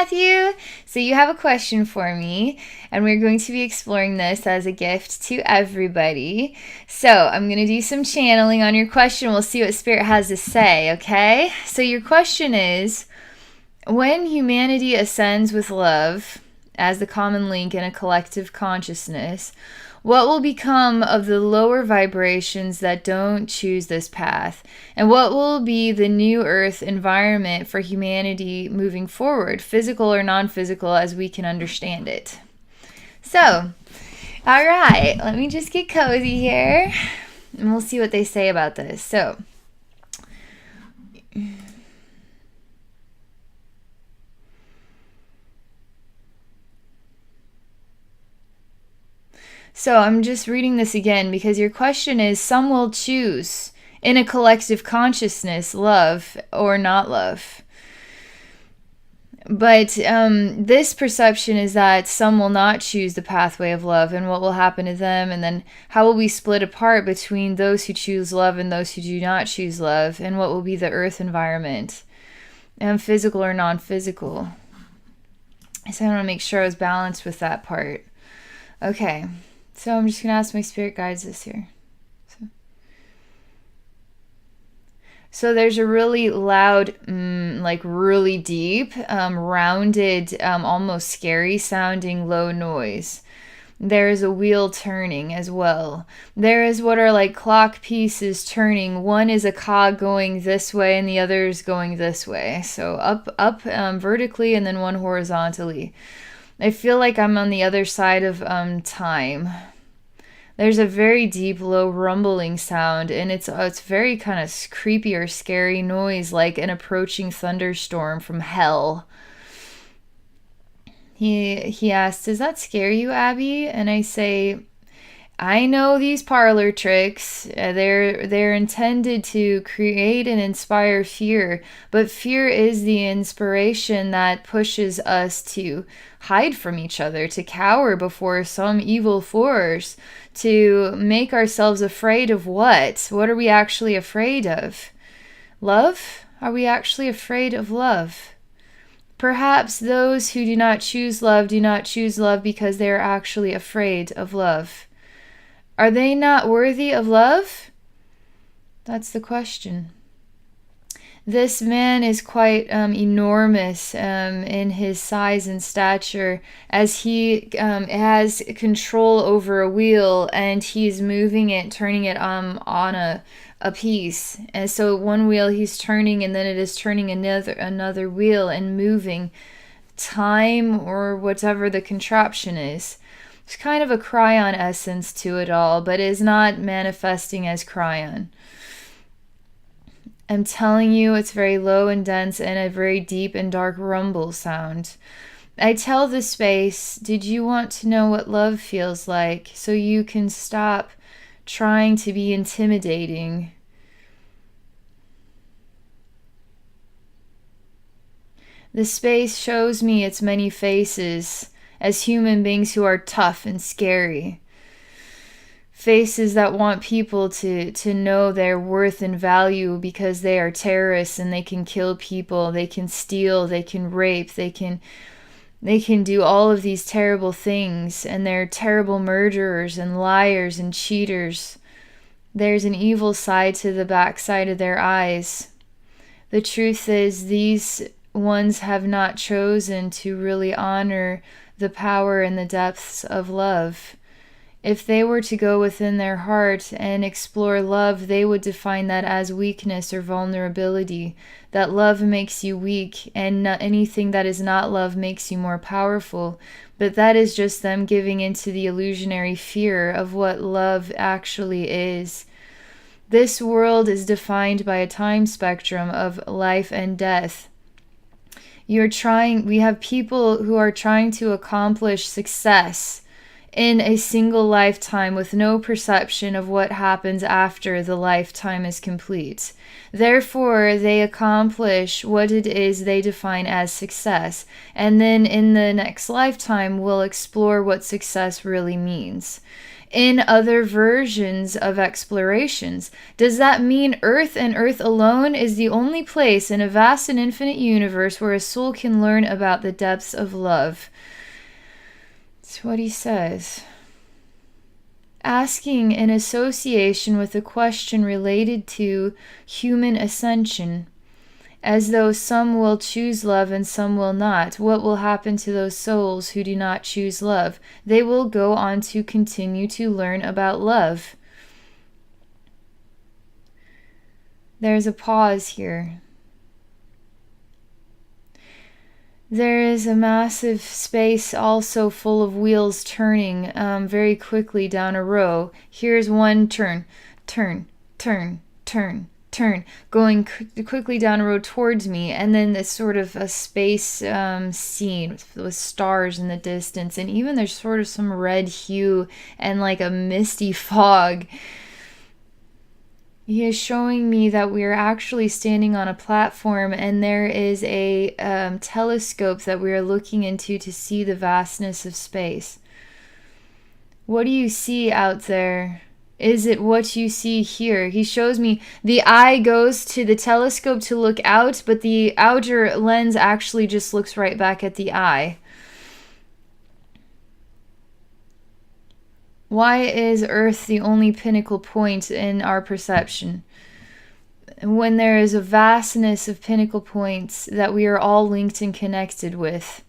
Matthew. So you have a question for me, and we're going to be exploring this as a gift to everybody. So I'm going to do some channeling on your question. We'll see what Spirit has to say, okay? So your question is, when humanity ascends with love as the common link in a collective consciousness, what will become of the lower vibrations that don't choose this path? And what will be the new earth environment for humanity moving forward, physical or non-physical, as we can understand it? So, all right, let me just get cozy here, and we'll see what they say about this. So I'm just reading this again because your question is, some will choose in a collective consciousness love or not love. But this perception is that some will not choose the pathway of love, and what will happen to them, and then how will we split apart between those who choose love and those who do not choose love, and what will be the earth environment, physical or non-physical. So I want to make sure I was balanced with that part. Okay. So I'm just going to ask my spirit guides this here. So there's a really loud, like really deep, rounded, almost scary sounding low noise. There is a wheel turning as well. There is what are like clock pieces turning. One is a cog going this way and the other is going this way. So up vertically and then one horizontally. I feel like I'm on the other side of time. There's a very deep, low rumbling sound, and it's very kind of creepy or scary noise, like an approaching thunderstorm from hell. He asked, "Does that scare you, Abby?" And I say, I know these parlor tricks. They're intended to create and inspire fear, but fear is the inspiration that pushes us to hide from each other, to cower before some evil force, to make ourselves afraid of what? What are we actually afraid of? Love? Are we actually afraid of love? Perhaps those who do not choose love because they are actually afraid of love. Are they not worthy of love? That's the question. This man is quite enormous in his size and stature, as he has control over a wheel, and he's moving it, turning it on a piece. And so one wheel he's turning, and then it is turning another wheel and moving time or whatever the contraption is. There's kind of a cryon essence to it all, but it is not manifesting as cryon. I'm telling you, it's very low and dense and a very deep and dark rumble sound. I tell the space, did you want to know what love feels like so you can stop trying to be intimidating? The space shows me its many faces as human beings who are tough and scary. Faces that want people to know their worth and value because they are terrorists and they can kill people, they can steal, they can rape, they can do all of these terrible things, and they're terrible murderers and liars and cheaters. There's an evil side to the backside of their eyes. The truth is, these ones have not chosen to really honor the power and the depths of love. If they were to go within their heart and explore love, they would define that as weakness or vulnerability. That love makes you weak, and anything that is not love makes you more powerful. But that is just them giving into the illusionary fear of what love actually is. This world is defined by a time spectrum of life and death. We have people who are trying to accomplish success in a single lifetime with no perception of what happens after the lifetime is complete. Therefore, they accomplish what it is they define as success, and then in the next lifetime will explore what success really means. in other versions of explorations. Does that mean Earth and Earth alone is the only place in a vast and infinite universe where a soul can learn about the depths of love? That's what he says. Asking in association with a question related to human ascension, as though some will choose love and some will not. What will happen to those souls who do not choose love? They will go on to continue to learn about love. There's a pause here. There is a massive space also full of wheels turning very quickly down a row. Here's one turn, turn, turn, turn, turn, going quickly down a road towards me, and then this sort of a space scene with stars in the distance, and even there's sort of some red hue and like a misty fog. He is showing me that we are actually standing on a platform, and there is a telescope that we are looking into to see the vastness of space. What do you see out there? Is it what you see here? He shows me the eye goes to the telescope to look out, but the outer lens actually just looks right back at the eye. Why is Earth the only pinnacle point in our perception, when there is a vastness of pinnacle points that we are all linked and connected with?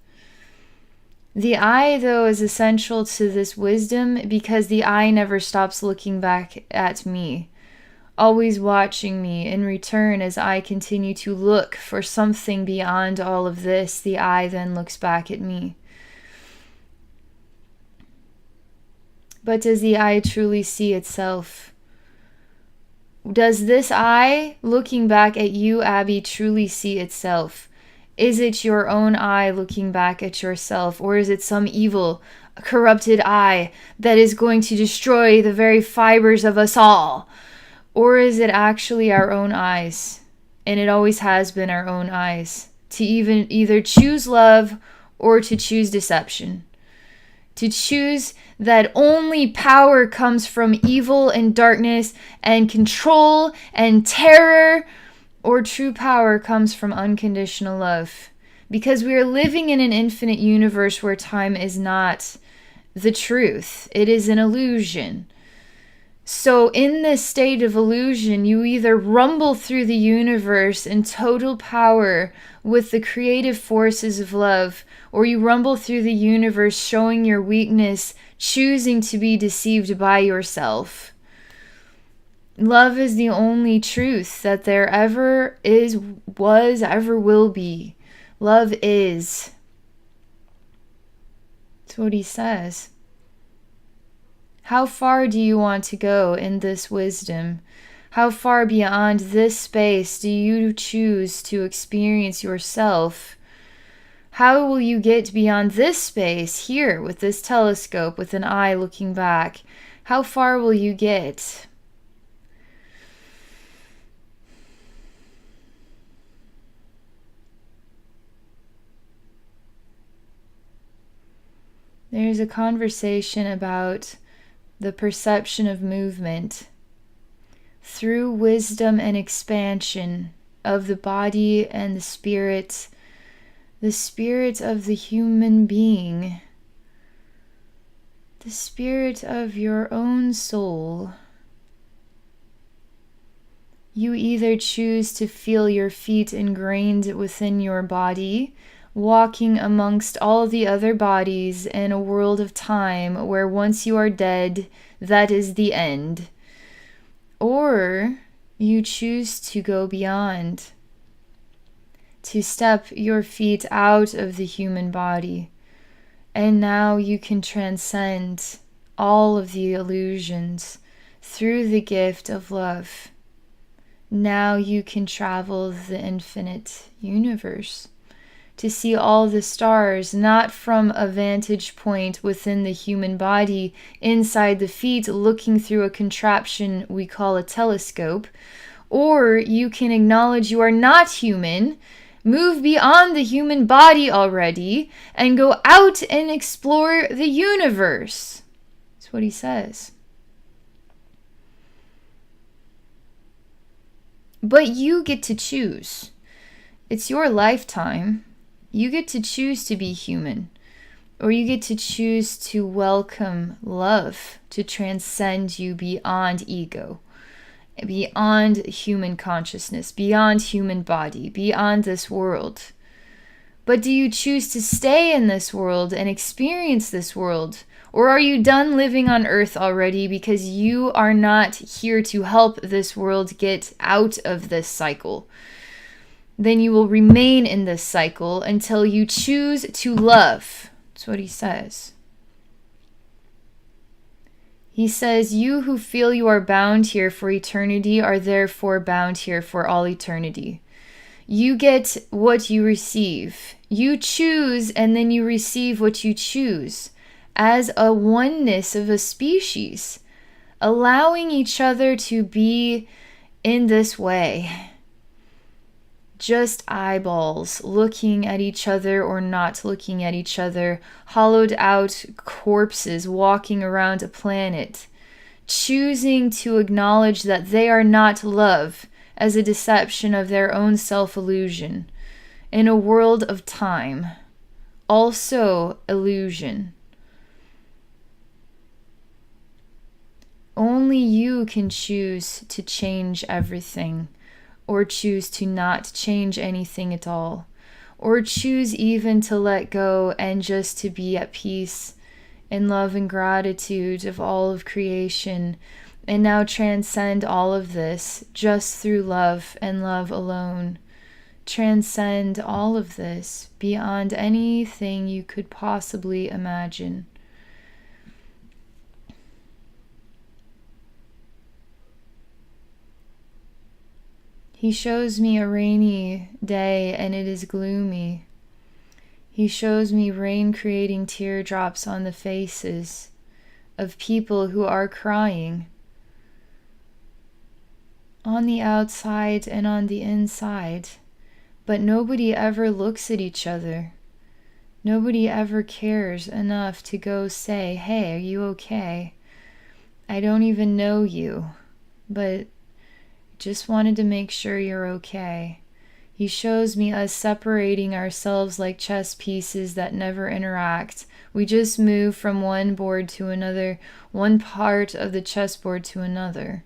The eye, though, is essential to this wisdom because the eye never stops looking back at me, always watching me in return as I continue to look for something beyond all of this. The eye then looks back at me. But does the eye truly see itself? Does this eye, looking back at you, Abby, truly see itself? Is it your own eye looking back at yourself, or is it some evil, corrupted eye that is going to destroy the very fibers of us all? Or is it actually our own eyes? And it always has been our own eyes, to even either choose love or to choose deception. To choose that only power comes from evil and darkness and control and terror, or true power comes from unconditional love. Because we are living in an infinite universe where time is not the truth. It is an illusion. So in this state of illusion, you either rumble through the universe in total power with the creative forces of love, or you rumble through the universe showing your weakness, choosing to be deceived by yourself. Love is the only truth that there ever is, was, ever will be. Love is. That's what he says. How far do you want to go in this wisdom? How far beyond this space do you choose to experience yourself? How will you get beyond this space here with this telescope with an eye looking back? How far will you get? There's a conversation about the perception of movement through wisdom and expansion of the body and the spirit of the human being, the spirit of your own soul. You either choose to feel your feet ingrained within your body, walking amongst all the other bodies in a world of time where once you are dead, that is the end. Or you choose to go beyond, to step your feet out of the human body, and now you can transcend all of the illusions through the gift of love. Now you can travel the infinite universe, to see all the stars, not from a vantage point within the human body, inside the feet, looking through a contraption we call a telescope. Or you can acknowledge you are not human, move beyond the human body already, and go out and explore the universe. That's That's what he says. But you get to choose. It's your lifetime. You get to choose to be human. Or you get to choose to welcome love, to transcend you beyond ego, beyond human consciousness, beyond human body, beyond this world. But do you choose to stay in this world and experience this world? Or are you done living on earth already because you are not here to help this world get out of this cycle? Then you will remain in this cycle until you choose to love. That's what he says. He says, you who feel you are bound here for eternity are therefore bound here for all eternity. You get what you receive. You choose and then you receive what you choose as a oneness of a species, allowing each other to be in this way. Just eyeballs looking at each other or not looking at each other, hollowed out corpses walking around a planet, choosing to acknowledge that they are not love as a deception of their own self-illusion in a world of time, also illusion. Only you can choose to change everything, or choose to not change anything at all, or choose even to let go and just to be at peace in love and gratitude of all of creation, and now transcend all of this just through love and love alone. Transcend all of this beyond anything you could possibly imagine. He shows me a rainy day and it is gloomy. He shows me rain creating teardrops on the faces of people who are crying on the outside and on the inside. But nobody ever looks at each other. Nobody ever cares enough to go say, hey, are you okay? I don't even know you, but just wanted to make sure you're okay. He shows me us separating ourselves like chess pieces that never interact. We just move from one board to another, one part of the chessboard to another,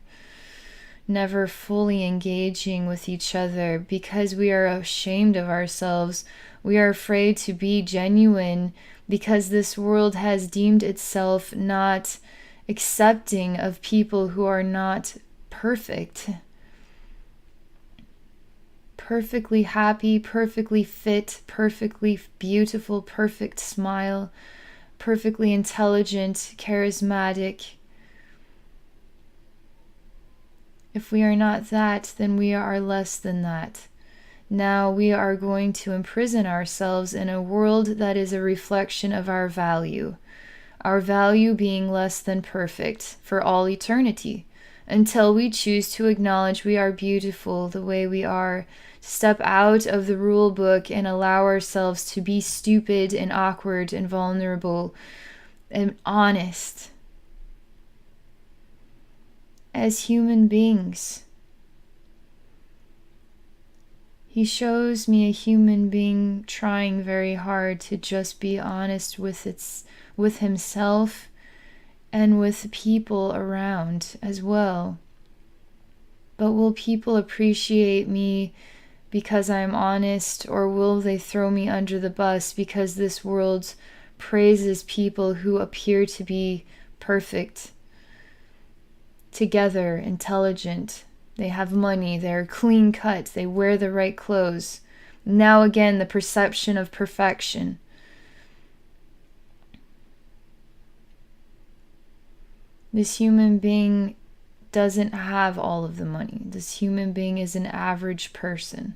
never fully engaging with each other because we are ashamed of ourselves. We are afraid to be genuine because this world has deemed itself not accepting of people who are not perfect. Perfectly happy, perfectly fit, perfectly beautiful, perfect smile, perfectly intelligent, charismatic. If we are not that, then we are less than that. Now we are going to imprison ourselves in a world that is a reflection of our value being less than perfect for all eternity, until we choose to acknowledge we are beautiful the way we are, step out of the rule book and allow ourselves to be stupid and awkward and vulnerable and honest as human beings. He shows me a human being trying very hard to just be honest with himself and with people around as well. But will people appreciate me because I'm honest, or will they throw me under the bus because this world praises people who appear to be perfect, together, intelligent, they have money, they're clean cut, they wear the right clothes. Now again, the perception of perfection. This human being doesn't have all of the money. This human being is an average person.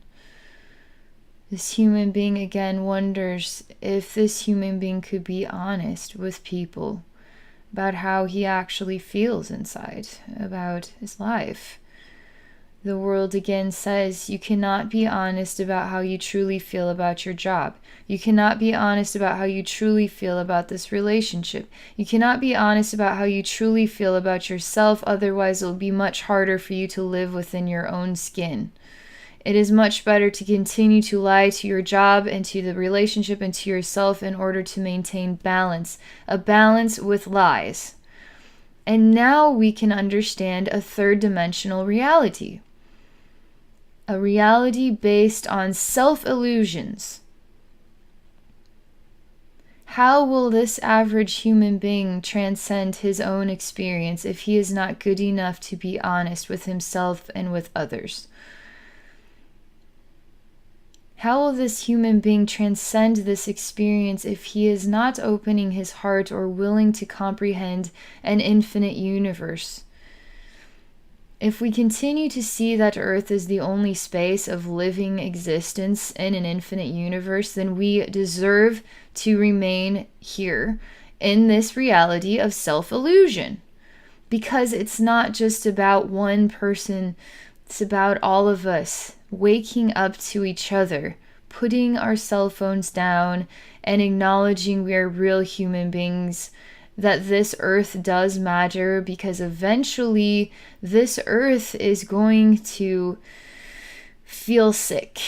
This human being again wonders if this human being could be honest with people about how he actually feels inside, about his life. The world again says you cannot be honest about how you truly feel about your job. You cannot be honest about how you truly feel about this relationship. You cannot be honest about how you truly feel about yourself, otherwise it will be much harder for you to live within your own skin. It is much better to continue to lie to your job and to the relationship and to yourself in order to maintain balance, a balance with lies. And now we can understand a third dimensional reality. A reality based on self-illusions. How will this average human being transcend his own experience if he is not good enough to be honest with himself and with others? How will this human being transcend this experience if he is not opening his heart or willing to comprehend an infinite universe? If we continue to see that Earth is the only space of living existence in an infinite universe, then we deserve to remain here in this reality of self-illusion. Because it's not just about one person, it's about all of us waking up to each other, putting our cell phones down, and acknowledging we are real human beings, that this earth does matter, because eventually this earth is going to feel sick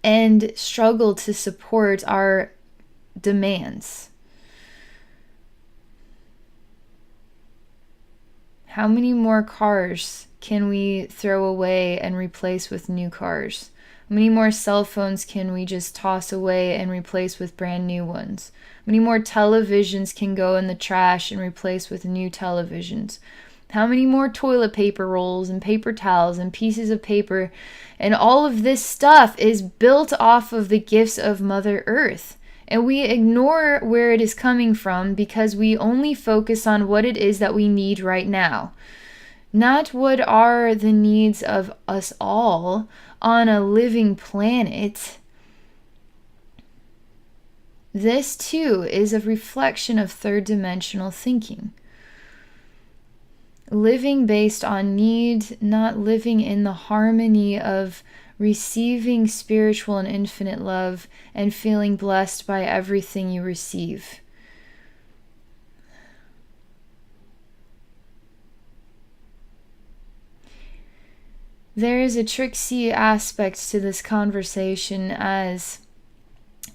and struggle to support our demands. How many more cars can we throw away and replace with new cars? How many more cell phones can we just toss away and replace with brand new ones? How many more televisions can go in the trash and replace with new televisions? How many more toilet paper rolls and paper towels and pieces of paper? And all of this stuff is built off of the gifts of Mother Earth. And we ignore where it is coming from because we only focus on what it is that we need right now. Not what are the needs of us all on a living planet. This too is a reflection of third dimensional thinking. Living based on need, not living in the harmony of receiving spiritual and infinite love and feeling blessed by everything you receive. There is a tricksy aspect to this conversation, as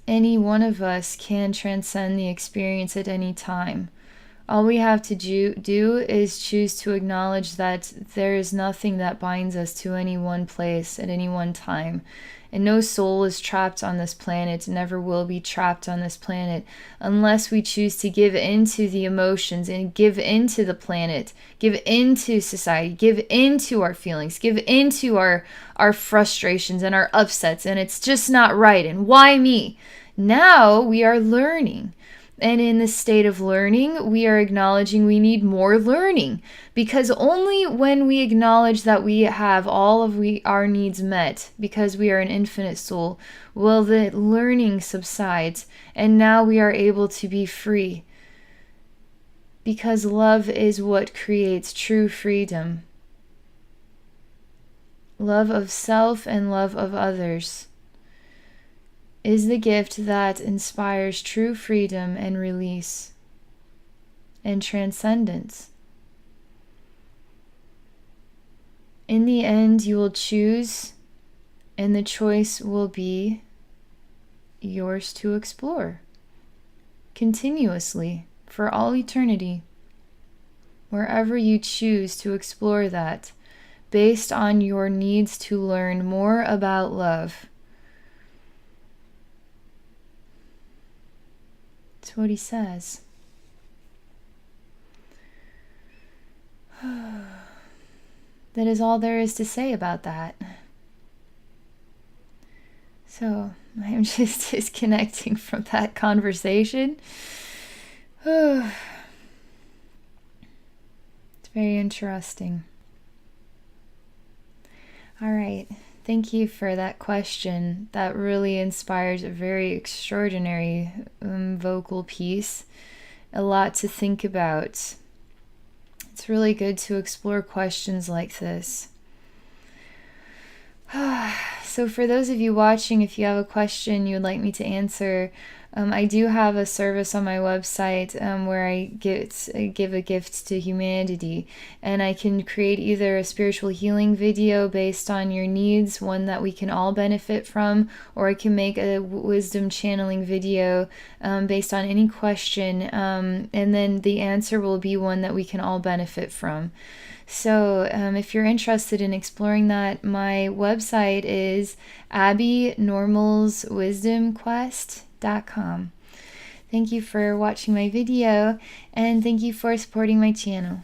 any one of us can transcend the experience at any time. All we have to do is choose to acknowledge that there is nothing that binds us to any one place at any one time. And no soul is trapped on this planet, never will be trapped on this planet, unless we choose to give into the emotions and give into the planet, give into society, give into our feelings, give into our frustrations and our upsets, and it's just not right, and why me? Now we are learning. And in this state of learning, we are acknowledging we need more learning, because only when we acknowledge that we have all of our needs met, because we are an infinite soul, will the learning subside, and now we are able to be free. Because love is what creates true freedom. Love of self and love of others is the gift that inspires true freedom and release and transcendence. In the end, you will choose, and the choice will be yours to explore continuously for all eternity, wherever you choose to explore that, based on your needs to learn more about love. That's what he says. That is all there is to say about that. So I'm just disconnecting from that conversation. It's very interesting. All right. Thank you for that question. That really inspires a very extraordinary vocal piece. A lot to think about. It's really good to explore questions like this. So for those of you watching, if you have a question you would like me to answer, I do have a service on my website where I give a gift to humanity, and I can create either a spiritual healing video based on your needs, one that we can all benefit from, or I can make a wisdom channeling video based on any question, and then the answer will be one that we can all benefit from. So if you're interested in exploring that, my website is abbynormalswisdomquest.com. Thank you for watching my video, and thank you for supporting my channel.